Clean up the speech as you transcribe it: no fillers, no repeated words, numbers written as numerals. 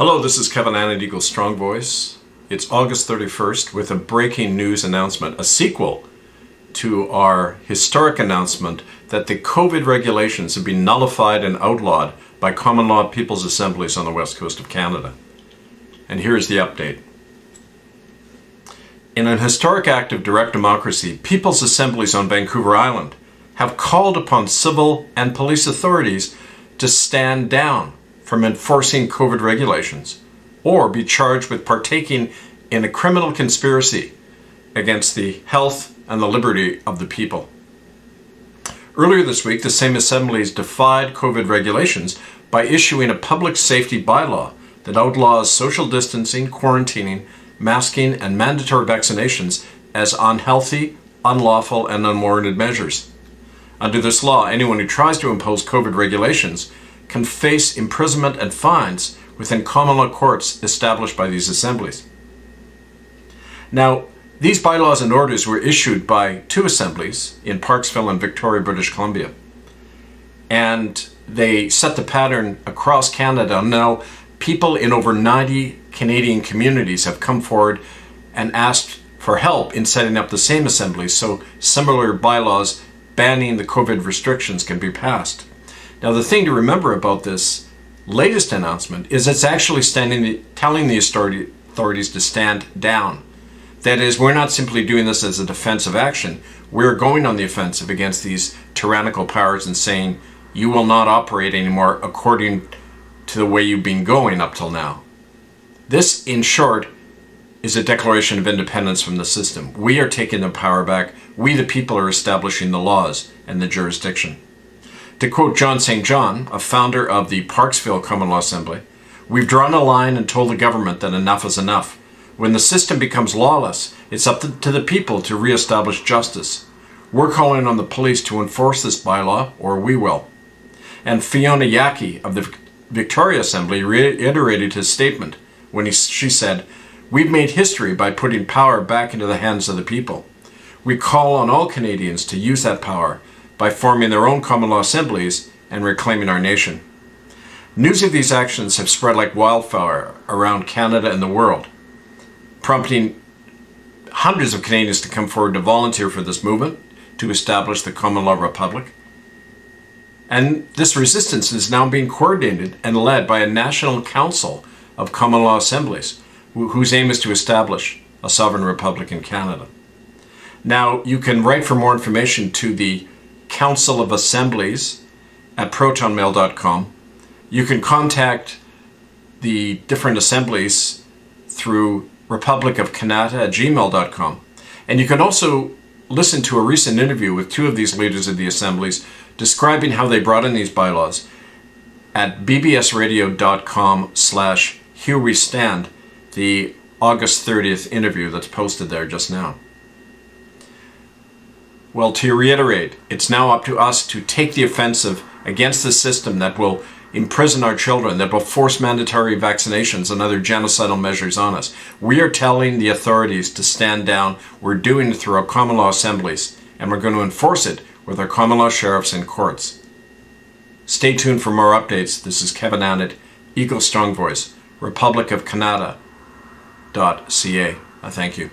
Hello, this is Kevin Annet, Eagle Strong Voice. It's August 31st with a breaking news announcement, a sequel to our historic announcement that the COVID regulations have been nullified and outlawed by common law Peoples Assemblies on the west coast of Canada. And here's the update. In an historic act of direct democracy, Peoples Assemblies on Vancouver Island have called upon civil and police authorities to stand down from enforcing COVID regulations or be charged with partaking in a criminal conspiracy against the health and the liberty of the people. Earlier this week, the same assemblies defied COVID regulations by issuing a Public Safety Bylaw that outlaws social distancing, quarantining, masking, and mandatory vaccinations as unhealthy, unlawful, and unwarranted measures. Under this law, anyone who tries to impose COVID regulations can face imprisonment and fines within common law courts established by these assemblies. Now, these bylaws and orders were issued by two assemblies in Parksville and Victoria, British Columbia. And they set the pattern across Canada. Now, people in over 90 Canadian communities have come forward and asked for help in setting up the same assemblies so similar bylaws banning the COVID restrictions can be passed. Now, the thing to remember about this latest announcement is it's actually telling the authorities to stand down. That is, we're not simply doing this as a defensive action. We're going on the offensive against these tyrannical powers and saying, you will not operate anymore according to the way you've been going up till now. This, in short, is a declaration of independence from the system. We are taking the power back. We, the people, are establishing the laws and the jurisdiction. To quote John St. John, a founder of the Parksville Common Law Assembly, we've drawn a line and told the government that enough is enough. When the system becomes lawless, it's up to the people to reestablish justice. We're calling on the police to enforce this bylaw, or we will. And Fiona Yaki of the Victoria Assembly reiterated his statement when she said, "We've made history by putting power back into the hands of the people. We call on all Canadians to use that power by forming their own common law assemblies and reclaiming our nation." News of these actions have spread like wildfire around Canada and the world, prompting hundreds of Canadians to come forward to volunteer for this movement to establish the common law republic. And this resistance is now being coordinated and led by a national council of common law assemblies whose aim is to establish a sovereign republic in Canada. Now, you can write for more information to the Council of Assemblies at protonmail.com. You can contact the different assemblies through republicofcanada@gmail.com. And you can also listen to a recent interview with two of these leaders of the assemblies describing how they brought in these bylaws at bbsradio.com/herewestand, the August 30th interview that's posted there just now. Well, to reiterate, it's now up to us to take the offensive against the system that will imprison our children, that will force mandatory vaccinations and other genocidal measures on us. We are telling the authorities to stand down. We're doing it through our common law assemblies, and we're going to enforce it with our common law sheriffs and courts. Stay tuned for more updates. This is Kevin Annet, Eagle Strong Voice, republicofcanada.ca. I thank you.